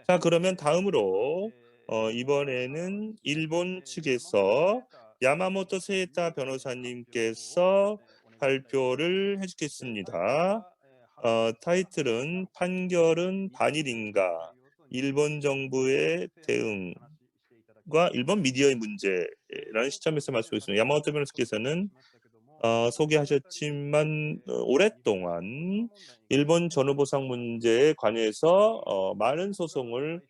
자, 그러면 다음으로 이번에는 일본 측에서 야마모토 세이타 변호사님께서 발표를 해 주겠습니다. 타이틀은 "판결은 반일인가? 일본 정부의 대응과 일본 미디어의 문제"라는 시점에서 말씀하셨습니다. 야마모토 변호사께서는 소개하셨지만 오랫동안 일본 전후보상 문제에 관해서 많은 소송을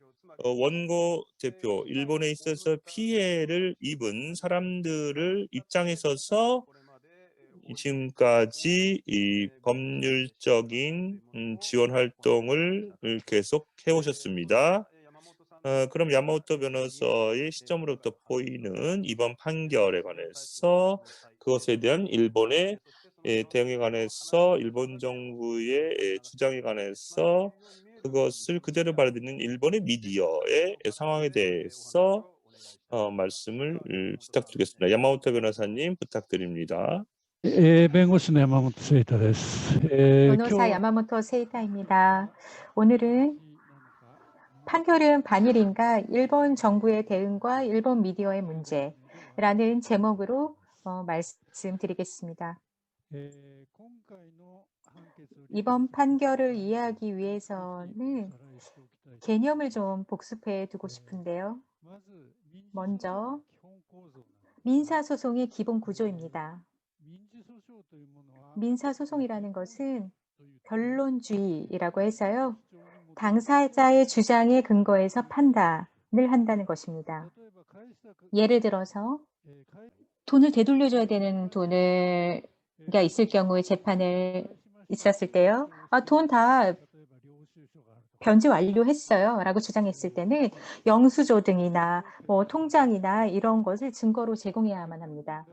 원고 대표, 일본에 있어서 피해를 입은 사람들을 입장에 서서 지금까지 이 법률적인 지원 활동을 계속 해 오셨습니다. 그럼 야마모토 변호사의 시점으로부터 보이는 이번 판결에 관해서 그것에 대한 일본의 대응에 관해서 일본 정부의 주장에 관해서 그것을 그대로 받아들이는 일본의 미디어의 상황에 대해서 말씀을 부탁드리겠습니다. 야마모토 변호사님 부탁드립니다. 弁護士の山本誠太です。변호사 야마모토 세이타입니다. 오늘은 판결은 반일인가? 일본 정부의 대응과 일본 미디어의 문제라는 제목으로 말씀드리겠습니다. 이번 판결을 이해하기 위해서는 개념을 좀 복습해 두고 싶은데요. 먼저 민사소송의 기본 구조입니다. 민사소송이라는 것은 변론주의라고 해서요. 당사자의 주장에 근거해서 판단을 한다는 것입니다. 예를 들어서 돈을 되돌려줘야 되는 돈을가 있을 경우에 재판을 있었을 때요. 돈 다 변제 완료했어요 라고 주장했을 때는 영수조 등이나 통장이나 이런 것을 증거로 제공해야만 합니다.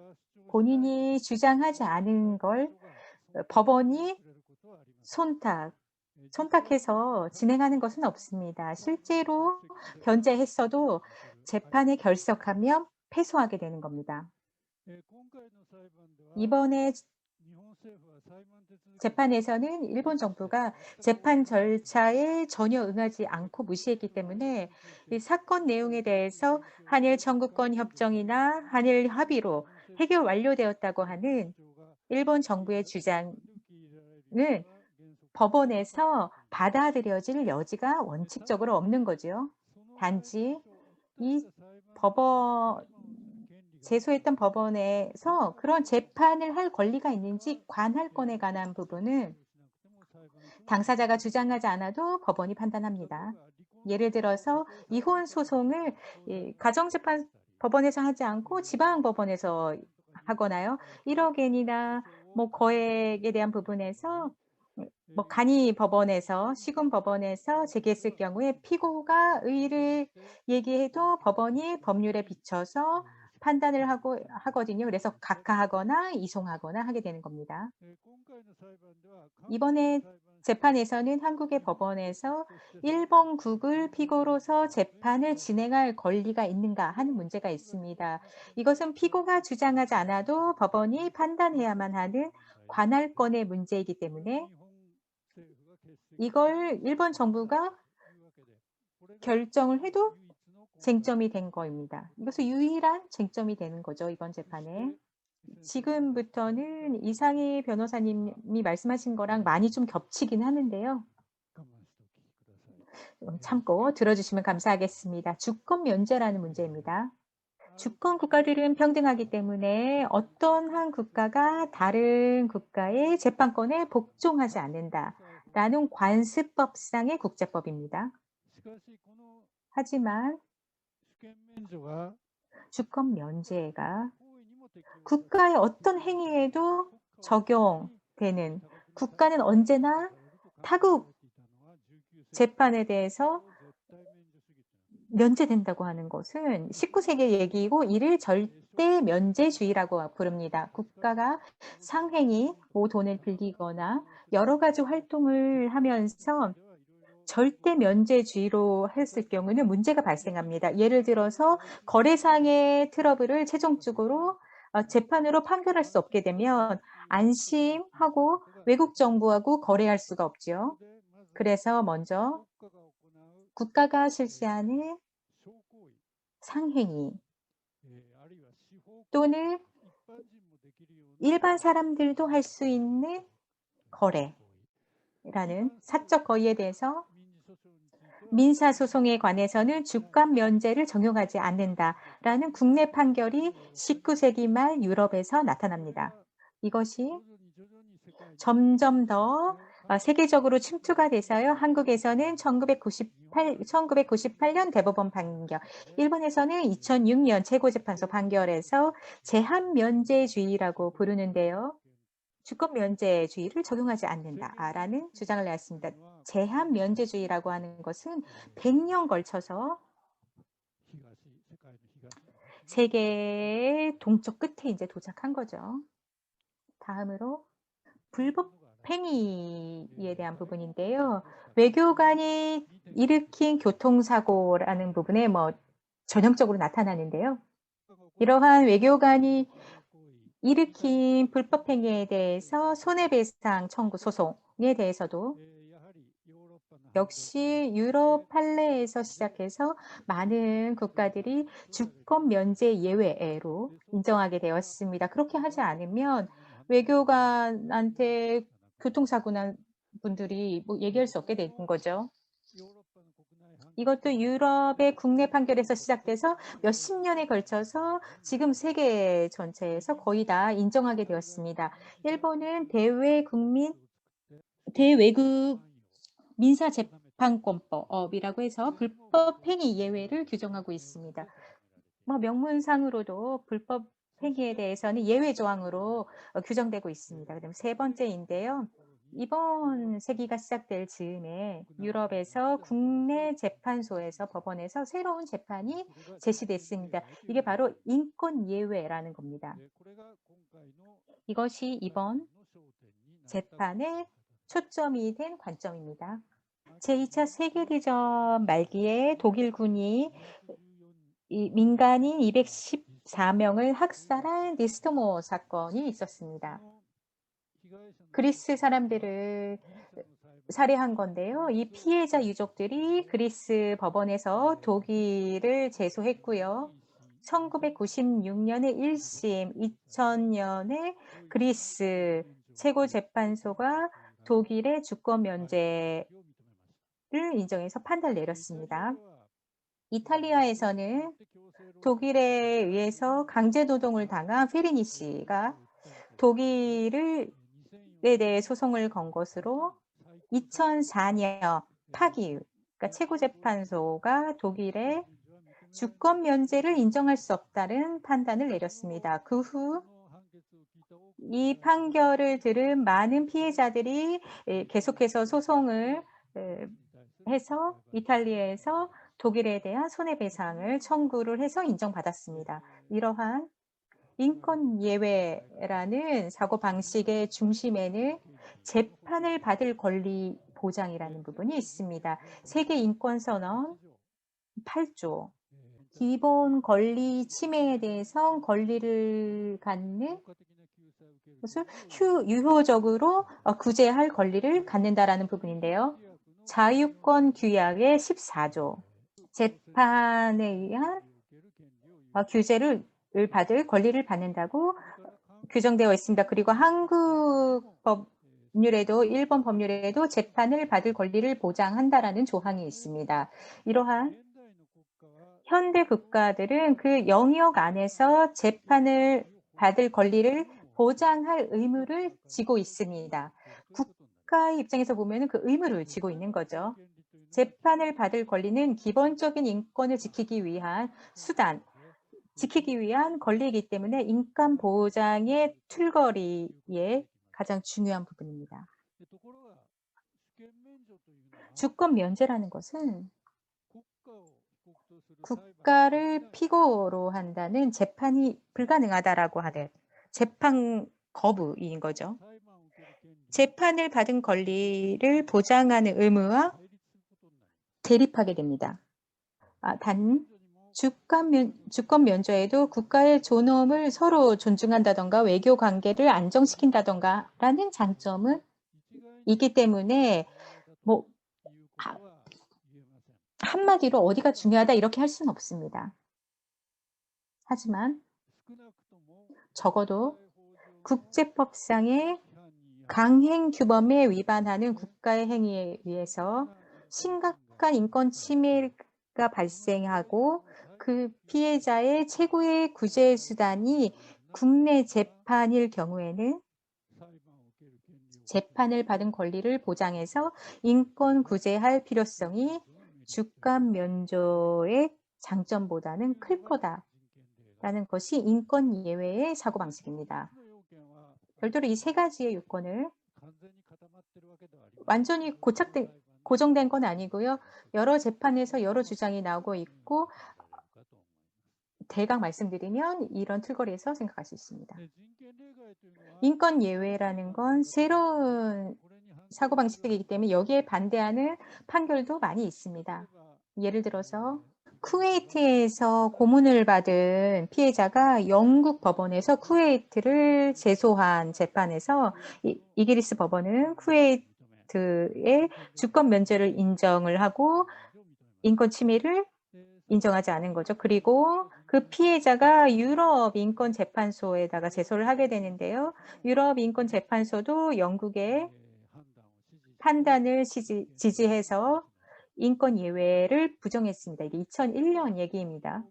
본인이 주장하지 않은 걸 법원이 손탁해서 진행하는 것은 없습니다. 실제로 변제했어도 재판에 결석하면 패소하게 되는 겁니다. 이번에 재판에서는 일본 정부가 재판 절차에 전혀 응하지 않고 무시했기 때문에 이 사건 내용에 대해서 한일 청구권 협정이나 한일 합의로 해결 완료되었다고 하는 일본 정부의 주장은 법원에서 받아들여질 여지가 원칙적으로 없는 거죠. 단지 이 제소했던 법원에서 그런 재판을 할 권리가 있는지 관할 건에 관한 부분은 당사자가 주장하지 않아도 법원이 판단합니다. 예를 들어서 이혼 소송을 가정재판 법원에서 하지 않고 지방법원에서 하거나요. 1억 엔이나 거액에 대한 부분에서 간이 법원에서 시군 법원에서 제기했을 경우에 피고가 의의를 얘기해도 법원이 법률에 비춰서 판단을 하거든요. 그래서 각하하거나 이송하거나 하게 되는 겁니다. 이번에 재판에서는 한국의 법원에서 일본국을 피고로서 재판을 진행할 권리가 있는가 하는 문제가 있습니다. 이것은 피고가 주장하지 않아도 법원이 판단해야만 하는 관할권의 문제이기 때문에 이걸 일본 정부가 결정을 해도 쟁점이 된 거입니다. 이것은 유일한 쟁점이 되는 거죠, 이번 재판에. 지금부터는 이상희 변호사님이 말씀하신 거랑 많이 좀 겹치긴 하는데요. 참고 들어주시면 감사하겠습니다. 주권 면제라는 문제입니다. 주권 국가들은 평등하기 때문에 어떤 한 국가가 다른 국가의 재판권에 복종하지 않는다라는 관습법상의 국제법입니다. 하지만 주권 면제가 국가의 어떤 행위에도 적용되는, 국가는 언제나 타국 재판에 대해서 면제된다고 하는 것은 19세기 얘기이고 이를 절대 면제주의라고 부릅니다. 국가가 상행위, 돈을 빌리거나 여러 가지 활동을 하면서 절대 면제주의로 했을 경우는 문제가 발생합니다. 예를 들어서 거래상의 트러블을 최종적으로 재판으로 판결할 수 없게 되면 안심하고 외국 정부하고 거래할 수가 없죠. 그래서 먼저 국가가 실시하는 상행위 또는 일반 사람들도 할 수 있는 거래라는 사적 거의에 대해서 민사소송에 관해서는 주권 면제를 적용하지 않는다라는 국내 판결이 19세기 말 유럽에서 나타납니다. 이것이 점점 더 세계적으로 침투가 돼서요. 한국에서는 1998년 대법원 판결, 일본에서는 2006년 최고재판소 판결에서 제한면제주의라고 부르는데요. 주권면제주의를 적용하지 않는다라는 주장을 내었습니다. 제한면제주의라고 하는 것은 100년 걸쳐서 세계의 동쪽 끝에 이제 도착한 거죠. 다음으로 불법 행위에 대한 부분인데요. 외교관이 일으킨 교통사고라는 부분에 전형적으로 나타나는데요. 이러한 외교관이 일으킨 불법 행위에 대해서 손해배상 청구 소송에 대해서도 역시 유럽 판례에서 시작해서 많은 국가들이 주권 면제 예외로 인정하게 되었습니다. 그렇게 하지 않으면 외교관한테 교통사고 난 분들이 얘기할 수 없게 된 거죠. 이것도 유럽의 국내 판결에서 시작돼서 몇십 년에 걸쳐서 지금 세계 전체에서 거의 다 인정하게 되었습니다. 일본은 대외국 민사재판권법이라고 해서 불법 행위 예외를 규정하고 있습니다. 명문상으로도 불법 행위에 대해서는 예외 조항으로 규정되고 있습니다. 그다음 세 번째인데요. 이번 세기가 시작될 즈음에 유럽에서 국내 재판소에서 법원에서 새로운 재판이 제시됐습니다. 이게 바로 인권 예외라는 겁니다. 이것이 이번 재판의 초점이 된 관점입니다. 제2차 세계대전 말기에 독일군이 이 민간인 214명을 학살한 리스트모 사건이 있었습니다. 그리스 사람들을 살해한 건데요. 이 피해자 유족들이 그리스 법원에서 독일을 제소했고요. 1996년에 1심, 2000년에 그리스 최고재판소가 독일의 주권 면제를 인정해서 판단을 내렸습니다. 이탈리아에서는 독일에 의해서 강제노동을 당한 페리니 씨가 독일에 대해 소송을 건 것으로 2004년 파기, 그러니까 최고재판소가 독일의 주권 면제를 인정할 수 없다는 판단을 내렸습니다. 그 후 이 판결을 들은 많은 피해자들이 계속해서 소송을 해서 이탈리아에서 독일에 대한 손해배상을 청구를 해서 인정받았습니다. 이러한 인권 예외라는 사고방식의 중심에는 재판을 받을 권리 보장이라는 부분이 있습니다. 세계인권선언 8조 기본 권리 침해에 대해서 권리를 갖는 것을 유효적으로 구제할 권리를 갖는다라는 부분인데요. 자유권 규약의 14조 재판에 의한 규제를 받을 권리를 받는다고 규정되어 있습니다. 그리고 한국 법률에도 일본 법률에도 재판을 받을 권리를 보장한다라는 조항이 있습니다. 이러한 현대 국가들은 그 영역 안에서 재판을 받을 권리를 보장할 의무를 지고 있습니다. 국가의 입장에서 보면 그 의무를 지고 있는 거죠. 재판을 받을 권리는 기본적인 인권을 지키기 위한 수단, 지키기 위한 권리이기 때문에 인권 보장의 틀거리에 가장 중요한 부분입니다. 주권 면제라는 것은 국가를 피고로 한다는 재판이 불가능하다라고 하는 재판 거부인 거죠. 재판을 받은 권리를 보장하는 의무와 대립하게 됩니다. 단 주권 면제에도 국가의 존엄을 서로 존중한다던가 외교 관계를 안정시킨다던가 라는 장점은 있기 때문에 한마디로 어디가 중요하다 이렇게 할 수는 없습니다. 하지만 적어도 국제법상의 강행 규범에 위반하는 국가의 행위에 의해서 심각한 인권 침해가 발생하고 그 피해자의 최고의 구제 수단이 국내 재판일 경우에는 재판을 받은 권리를 보장해서 인권 구제할 필요성이 주권 면조의 장점보다는 클 거다라는 것이 인권 예외의 사고방식입니다. 별도로 이 세 가지의 요건을 완전히 고정된 건 아니고요. 여러 재판에서 여러 주장이 나오고 있고 대강 말씀드리면 이런 틀거리에서 생각할 수 있습니다. 인권 예외라는 건 새로운 사고방식이기 때문에 여기에 반대하는 판결도 많이 있습니다. 예를 들어서 쿠웨이트에서 고문을 받은 피해자가 영국 법원에서 쿠웨이트를 제소한 재판에서 이기리스 법원은 쿠웨이트의 주권 면제를 인정을 하고 인권 침해를 인정하지 않은 거죠. 그리고 그 피해자가 유럽 인권 재판소에다가 제소를 하게 되는데요. 유럽 인권 재판소도 영국의 판단을 지지해서 인권 예외를 부정했습니다. 이게 2001년 얘기입니다.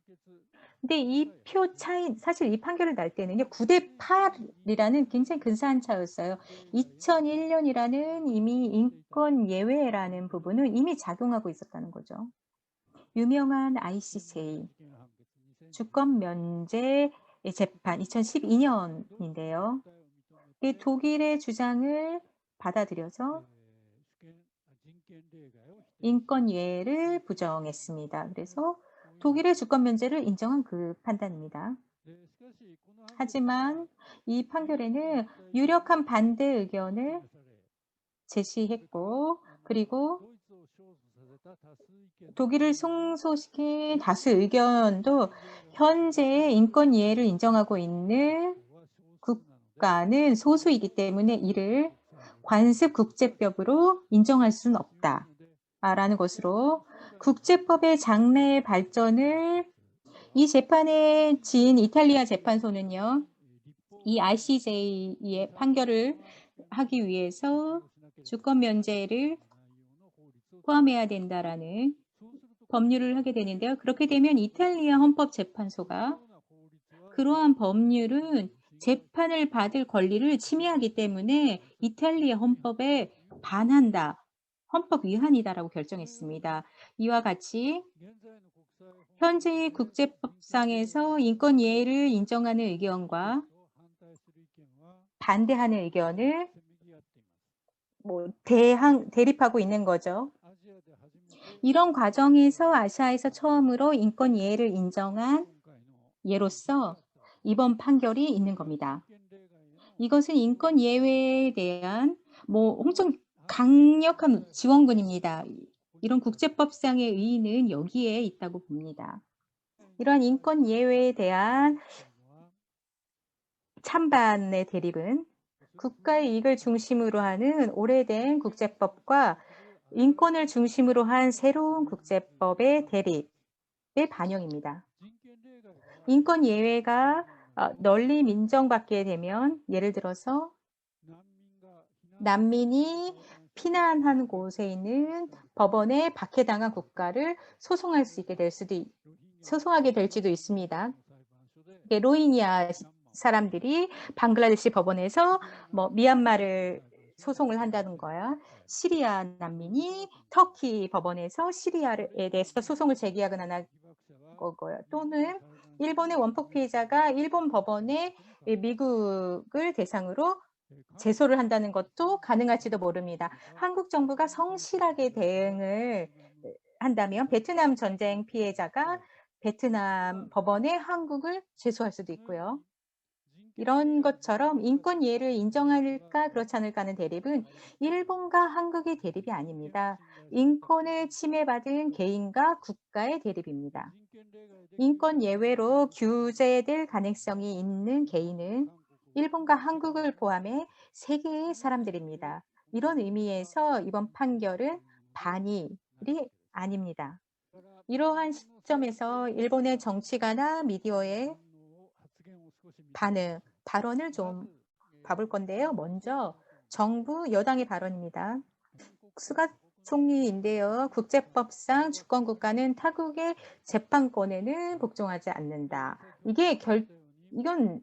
근데 이 표 차이 사실 이 판결을 날 때는요. 9대 8이라는 굉장히 근사한 차였어요. 2001년이라는 이미 인권 예외라는 부분은 이미 작용하고 있었다는 거죠. 유명한 ICJ 주권 면제 재판 2012년인데요. 이 독일의 주장을 받아들여서 인권 예외를 부정했습니다. 그래서 독일의 주권 면제를 인정한 그 판단입니다. 하지만 이 판결에는 유력한 반대 의견을 제시했고 그리고 독일을 승소시킨 다수 의견도 현재의 인권 예외를 인정하고 있는 국가는 소수이기 때문에 이를 관습 국제법으로 인정할 수는 없다라는 것으로 국제법의 장래 발전을 이 재판의 지인 이탈리아 재판소는요. 이 ICJ의 판결을 하기 위해서 주권 면제를 포함해야 된다라는 법률을 하게 되는데요. 그렇게 되면 이탈리아 헌법재판소가 그러한 법률은 재판을 받을 권리를 침해하기 때문에 이탈리아 헌법에 반한다. 헌법 위반이다라고 결정했습니다. 이와 같이 현재의 국제법상에서 인권 예외를 인정하는 의견과 반대하는 의견을 대립하고 있는 거죠. 이런 과정에서 아시아에서 처음으로 인권 예외를 인정한 예로서 이번 판결이 있는 겁니다. 이것은 인권 예외에 대한 엄청 강력한 지원군입니다. 이런 국제법상의 의의는 여기에 있다고 봅니다. 이러한 인권 예외에 대한 찬반의 대립은 국가의 이익을 중심으로 하는 오래된 국제법과 인권을 중심으로 한 새로운 국제법의 대립의 반영입니다. 인권 예외가 널리 인정받게 되면 예를 들어서 난민이 피난한 곳에 있는 법원에 박해당한 국가를 소송하게 될지도 있습니다. 로힝야 사람들이 방글라데시 법원에서 미얀마를 소송을 한다는 거야. 시리아 난민이 터키 법원에서 시리아에 대해서 소송을 제기하거나 거고요. 또는 일본의 원폭 피해자가 일본 법원에 미국을 대상으로 제소를 한다는 것도 가능할지도 모릅니다. 한국 정부가 성실하게 대응을 한다면 베트남 전쟁 피해자가 베트남 법원에 한국을 제소할 수도 있고요. 이런 것처럼 인권 예외를 인정할까 그렇지 않을까 하는 대립은 일본과 한국의 대립이 아닙니다. 인권을 침해받은 개인과 국가의 대립입니다. 인권 예외로 규제될 가능성이 있는 개인은 일본과 한국을 포함해 세계의 사람들입니다. 이런 의미에서 이번 판결은 반일이 아닙니다. 이러한 시점에서 일본의 정치가나 미디어의 발언을 좀 봐볼 건데요. 먼저 정부 여당의 발언입니다. 스가 총리인데요. 국제법상 주권국가는 타국의 재판권에는 복종하지 않는다. 이건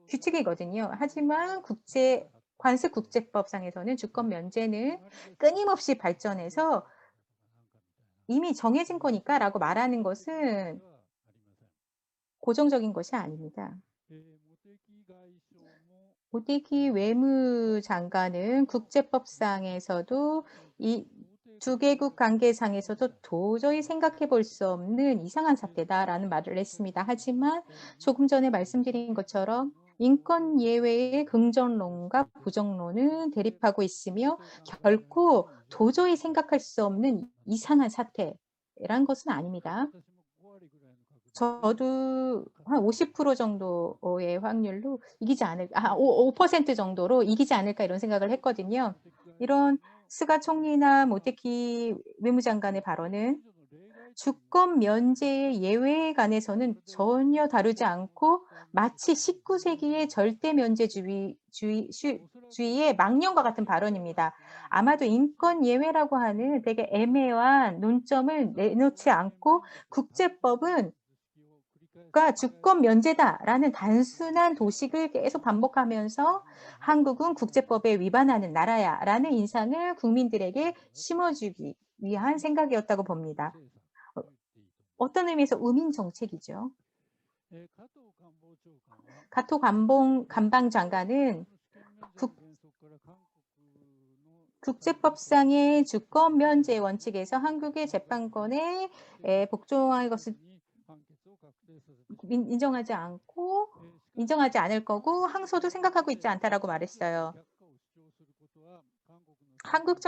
규칙이거든요. 하지만 관습 국제법상에서는 주권 면제는 끊임없이 발전해서 이미 정해진 거니까라고 말하는 것은 고정적인 것이 아닙니다. 모테기 외무장관은 국제법상에서도 이 두 개국 관계상에서도 도저히 생각해 볼 수 없는 이상한 사태다라는 말을 했습니다. 하지만 조금 전에 말씀드린 것처럼 인권 예외의 긍정론과 부정론은 대립하고 있으며 결코 도저히 생각할 수 없는 이상한 사태란 것은 아닙니다. 저도 한 50% 정도의 확률로 이기지 않을까, 5% 정도로 이기지 않을까 이런 생각을 했거든요. 이런 스가 총리나 모테키 외무장관의 발언은 주권 면제의 예외에 관해서는 전혀 다루지 않고 마치 19세기의 절대 면제주의의 망령과 같은 발언입니다. 아마도 인권 예외라고 하는 되게 애매한 논점을 내놓지 않고 국제법은 주권 면제다라는 단순한 도식을 계속 반복하면서 한국은 국제법에 위반하는 나라야라는 인상을 국민들에게 심어주기 위한 생각이었다고 봅니다. 어떤 의미에서 우민 정책이죠. 가토 감방장관은 국제법상의 주권 면제 원칙에서 한국의 재판권에 복종할 것을 인정하지 않을 거고 항소도 생각하고 있지 않다라고 말했어요. 한국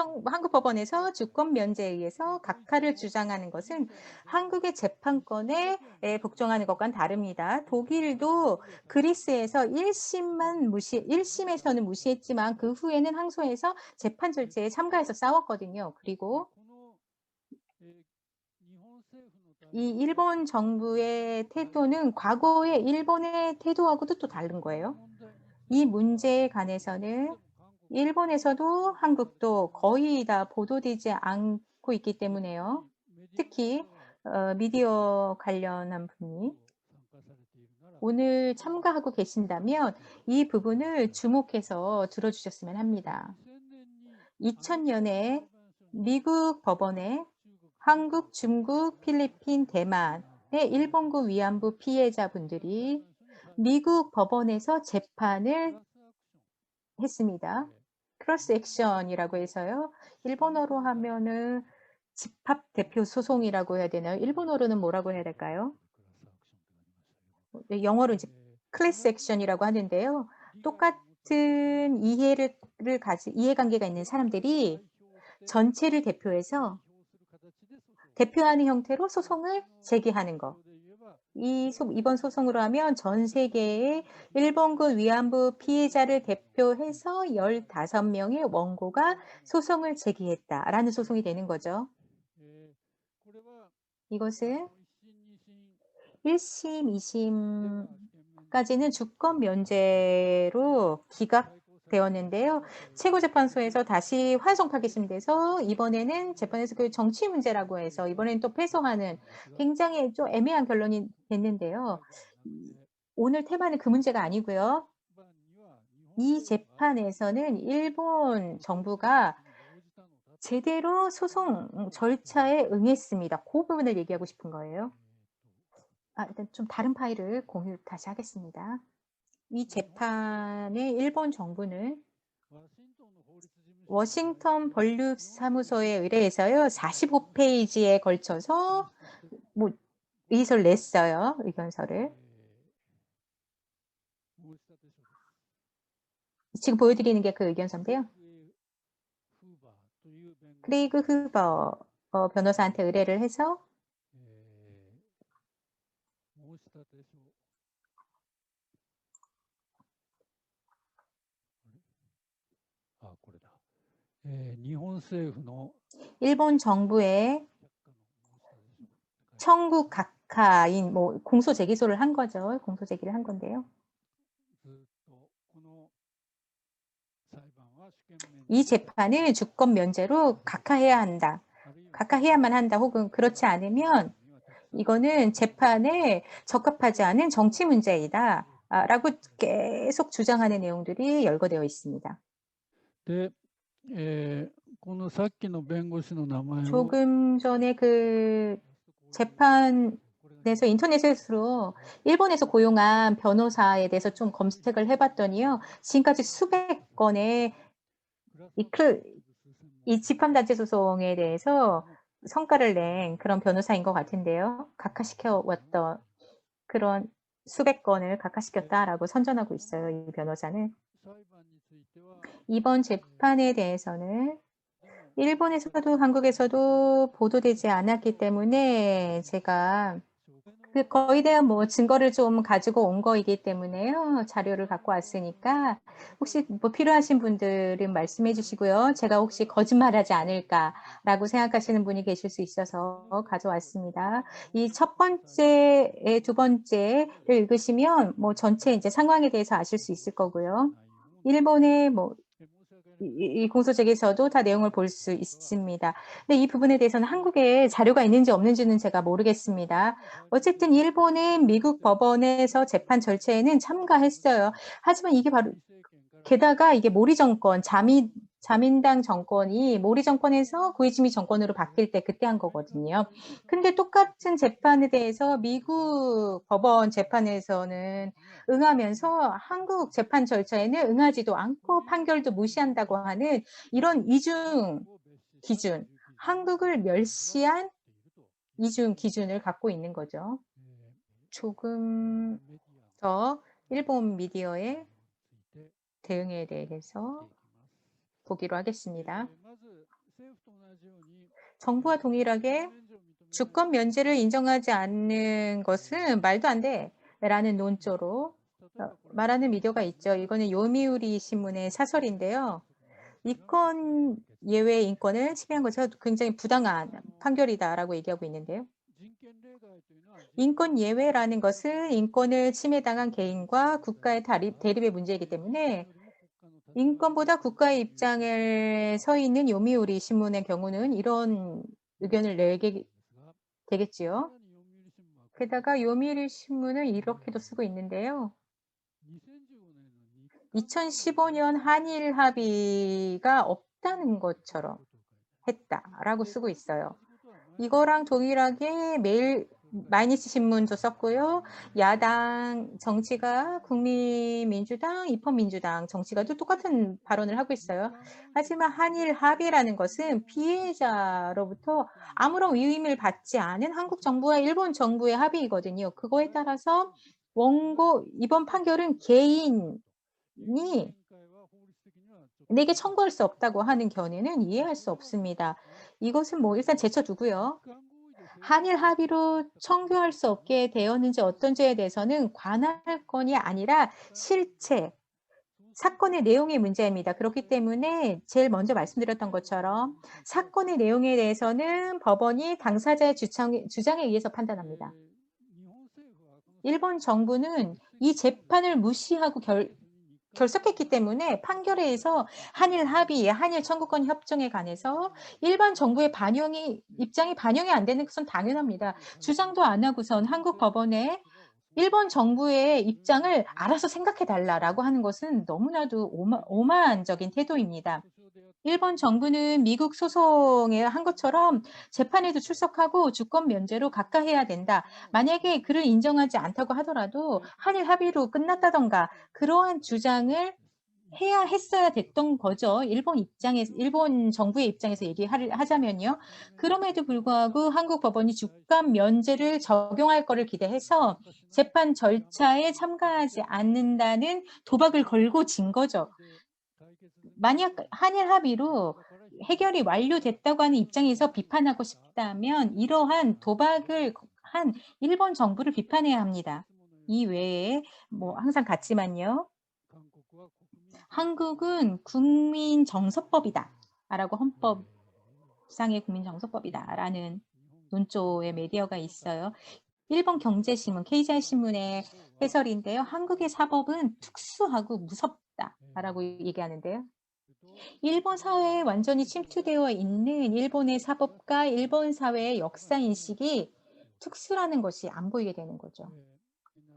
법원에서 주권 면제에 의해서 각하를 주장하는 것은 한국의 재판권에 복종하는 것과는 다릅니다. 독일도 그리스에서 1심에서는 무시했지만 그 후에는 항소해서 재판 절차에 참가해서 싸웠거든요. 그리고 이 일본 정부의 태도는 과거의 일본의 태도하고도 또 다른 거예요. 이 문제에 관해서는 일본에서도 한국도 거의 다 보도되지 않고 있기 때문에요. 특히 미디어 관련한 분이 오늘 참가하고 계신다면 이 부분을 주목해서 들어주셨으면 합니다. 2000년에 미국 법원에 한국, 중국, 필리핀, 대만의 일본군 위안부 피해자분들이 미국 법원에서 재판을 했습니다. 크로스 액션이라고 해서요. 일본어로 하면은 집합 대표 소송이라고 해야 되나요? 일본어로는 뭐라고 해야 될까요? 영어로 이제 클래스 액션이라고 하는데요. 똑같은 이해관계가 있는 사람들이 전체를 대표해서 대표하는 형태로 소송을 제기하는 거. 이번 소송으로 하면 전 세계의 일본군 위안부 피해자를 대표해서 15명의 원고가 소송을 제기했다라는 소송이 되는 거죠. 이것은 1심, 2심까지는 주권 면제로 기각되었는데요. 최고재판소에서 다시 환송 타깃이 돼서 이번에는 재판에서 그 정치 문제라고 해서 이번에는 또 패소하는 굉장히 좀 애매한 결론이 됐는데요. 오늘 테마는 그 문제가 아니고요. 이 재판에서는 일본 정부가 제대로 소송 절차에 응했습니다. 그 부분을 얘기하고 싶은 거예요. 일단 좀 다른 파일을 공유 다시 하겠습니다. 이 재판에 일본 정부는 워싱턴 법률 사무소에 의뢰해서요. 45페이지에 걸쳐서 의의서를 냈어요. 의견서를. 지금 보여드리는 게 그 의견서인데요. 크레이그 후버 변호사한테 의뢰를 해서 일본 정부의 청구 각하인 뭐 공소 제기소를 한 거죠. 공소 제기를 한 건데요. 이 재판을 주권 면제로 각하해야 한다. 각하해야만 한다. 혹은 그렇지 않으면 이거는 재판에 적합하지 않은 정치 문제이다. 라고 계속 주장하는 내용들이 열거되어 있습니다. で、このさっきの弁護士の名前を 조금 전에 그 재판에서 인터넷으로 일본에서 고용한 변호사에 대해서 좀 검색을 해봤더니요. 지금까지 수백 건의 이 집합단체 소송에 대해서 성과를 낸 그런 변호사인 것 같은데요. 각하시켜 왔던 그런 수백 건을 각하시켰다라고 선전하고 있어요. 이 변호사는. 이번 재판에 대해서는 일본에서도 한국에서도 보도되지 않았기 때문에 제가 그 거에 대한 뭐 증거를 좀 가지고 온 거이기 때문에요. 자료를 갖고 왔으니까 혹시 뭐 필요하신 분들은 말씀해 주시고요. 제가 혹시 거짓말하지 않을까라고 생각하시는 분이 계실 수 있어서 가져왔습니다. 이 첫 번째, 두 번째를 읽으시면 뭐 전체 이제 상황에 대해서 아실 수 있을 거고요. 일본의 뭐 이 공소제기서도 다 내용을 볼 수 있습니다. 근데 이 부분에 대해서는 한국에 자료가 있는지 없는지는 제가 모르겠습니다. 어쨌든 일본은 미국 법원에서 재판 절차에는 참가했어요. 하지만 이게 바로 게다가 이게 모리 정권, 자민당 정권이 모리 정권에서 고이즈미 정권으로 바뀔 때 그때 한 거거든요. 근데 똑같은 재판에 대해서 미국 법원 재판에서는 응하면서 한국 재판 절차에는 응하지도 않고 판결도 무시한다고 하는 이런 이중 기준, 한국을 멸시한 이중 기준을 갖고 있는 거죠. 조금 더 일본 미디어의 대응에 대해서 보기로 하겠습니다. 정부와 동일하게 주권 면제를 인정하지 않는 것은 말도 안 돼 라는 논조로 말하는 미디어가 있죠. 이거는 요미우리 신문의 사설인데요. 이권 예외 인권을 침해한 것은 굉장히 부당한 판결이다라고 얘기하고 있는데요. 인권 예외라는 것은 인권을 침해당한 개인과 국가의 대립의 문제이기 때문에 인권보다 국가의 입장에 서 있는 요미우리 신문의 경우는 이런 의견을 내게 되겠지요. 게다가 요미우리 신문은 이렇게도 쓰고 있는데요. 2015년 한일 합의가 없다는 것처럼 했다라고 쓰고 있어요. 이거랑 동일하게 마이니치 신문도 썼고요. 야당 정치가 국민민주당, 입헌민주당 정치가도 똑같은 발언을 하고 있어요. 하지만 한일 합의라는 것은 피해자로부터 아무런 위임을 받지 않은 한국 정부와 일본 정부의 합의이거든요. 그거에 따라서 원고 이번 판결은 개인이 내게 청구할 수 없다고 하는 견해는 이해할 수 없습니다. 이것은 뭐 일단 제쳐두고요. 한일 합의로 청구할 수 없게 되었는지 어떤지에 대해서는 관할 건이 아니라 실체, 사건의 내용의 문제입니다. 그렇기 때문에 제일 먼저 말씀드렸던 것처럼 사건의 내용에 대해서는 법원이 당사자의 주장에 의해서 판단합니다. 일본 정부는 이 재판을 무시하고 결석했기 때문에 판결에 의해서 한일 합의, 한일 청구권 협정에 관해서 일반 정부의 입장이 반영이 안 되는 것은 당연합니다. 주장도 안 하고선 한국 법원에 일본 정부의 입장을 알아서 생각해달라고 하는 것은 너무나도 오만적인 태도입니다. 일본 정부는 미국 소송에 한 것처럼 재판에도 출석하고 주권 면제로 각하해야 된다. 만약에 그를 인정하지 않다고 하더라도 한일 합의로 끝났다던가 그러한 주장을 했어야 됐던 거죠. 일본 정부의 입장에서 얘기하자면요. 그럼에도 불구하고 한국 법원이 주권 면제를 적용할 거를 기대해서 재판 절차에 참가하지 않는다는 도박을 걸고 진 거죠. 만약 한일 합의로 해결이 완료됐다고 하는 입장에서 비판하고 싶다면 이러한 도박을 한 일본 정부를 비판해야 합니다. 이 외에 뭐 항상 같지만요. 한국은 국민정서법이다 라고 헌법상의 국민정서법이다 라는 논조의 메디어가 있어요. 일본 경제신문, 케이자이 신문의 해설인데요. 한국의 사법은 특수하고 무섭다라고 얘기하는데요. 일본 사회에 완전히 침투되어 있는 일본의 사법과 일본 사회의 역사 인식이 특수라는 것이 안 보이게 되는 거죠.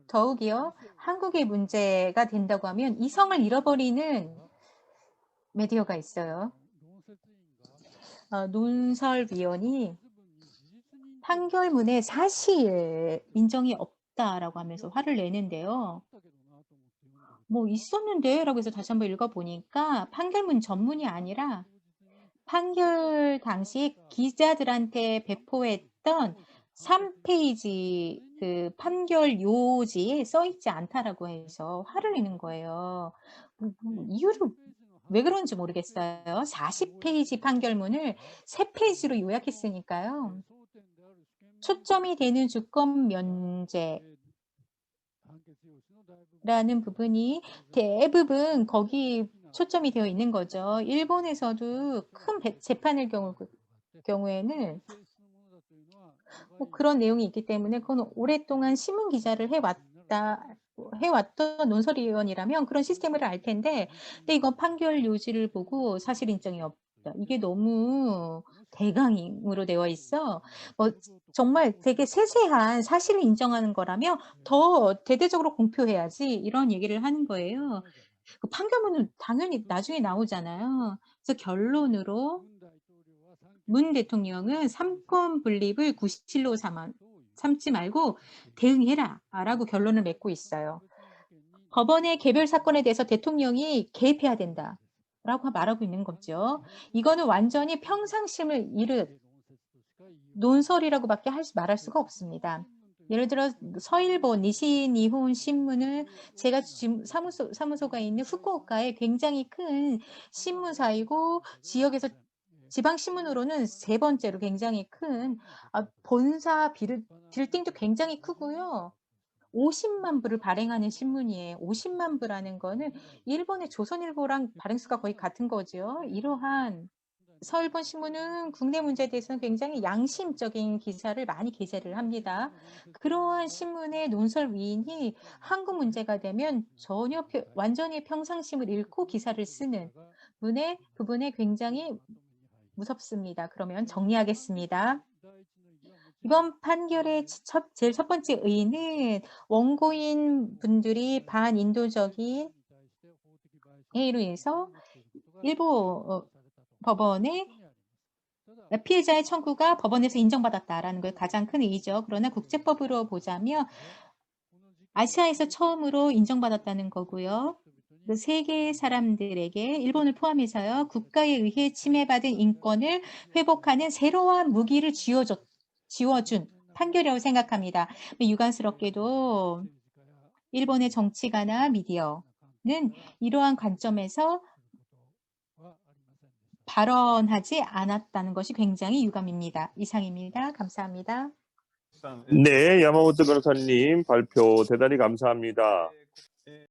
더욱이요, 한국의 문제가 된다고 하면 이성을 잃어버리는 메디어가 있어요. 논설위원이 판결문에 사실 인정이 없다라고 하면서 화를 내는데요. 뭐 있었는데 라고 해서 다시 한번 읽어보니까 판결문 전문이 아니라 판결 당시 기자들한테 배포했던 3페이지 그 판결 요지에 써 있지 않다라고 해서 화를 내는 거예요. 이유를 왜 그런지 모르겠어요. 40페이지 판결문을 3페이지로 요약했으니까요. 초점이 되는 주권 면제라는 부분이 대부분 거기 초점이 되어 있는 거죠. 일본에서도 큰 재판의 경우에는 뭐 그런 내용이 있기 때문에 그건 오랫동안 신문 기자를 해왔던 논설위원이라면 그런 시스템을 알 텐데, 근데 이건 판결 요지를 보고 사실 인정이 없다. 이게 너무 대강으로 되어 있어. 정말 되게 세세한 사실을 인정하는 거라면 더 대대적으로 공표해야지 이런 얘기를 하는 거예요. 그 판결문은 당연히 나중에 나오잖아요. 그래서 결론으로 문 대통령은 삼권 분립을 구실로 삼지 말고 대응해라 라고 결론을 맺고 있어요. 법원의 개별 사건에 대해서 대통령이 개입해야 된다 라고 말하고 있는 거죠. 이거는 완전히 평상심을 잃은 논설이라고밖에 말할 수가 없습니다. 예를 들어 서일본 니시니혼 신문을 제가 지금 사무소가 있는 후쿠오카에 굉장히 큰 신문사이고 지역에서 지방신문으로는 3번째로 굉장히 큰 본사 빌딩도 굉장히 크고요. 50만 부를 발행하는 신문이에요. 50만 부라는 거는 일본의 조선일보랑 발행수가 거의 같은 거죠. 이러한 서일본 신문은 국내 문제에 대해서는 굉장히 양심적인 기사를 많이 게재를 합니다. 그러한 신문의 논설위인이 한국 문제가 되면 전혀 완전히 평상심을 잃고 기사를 쓰는 부분에 굉장히 무섭습니다. 그러면 정리하겠습니다. 이번 판결의 제일 첫 번째 의의는 원고인 분들이 반인도적인 해이로 인해서 일부 법원의 피해자의 청구가 법원에서 인정받았다라는 게 가장 큰 의의죠. 그러나 국제법으로 보자면 아시아에서 처음으로 인정받았다는 거고요. 그 세계 사람들에게 일본을 포함해서요. 국가에 의해 침해받은 인권을 회복하는 새로운 무기를 쥐어준 판결이라고 생각합니다. 유감스럽게도 일본의 정치가나 미디어는 이러한 관점에서 발언하지 않았다는 것이 굉장히 유감입니다. 이상입니다. 감사합니다. 네, 야마모토 변호사님 발표 대단히 감사합니다.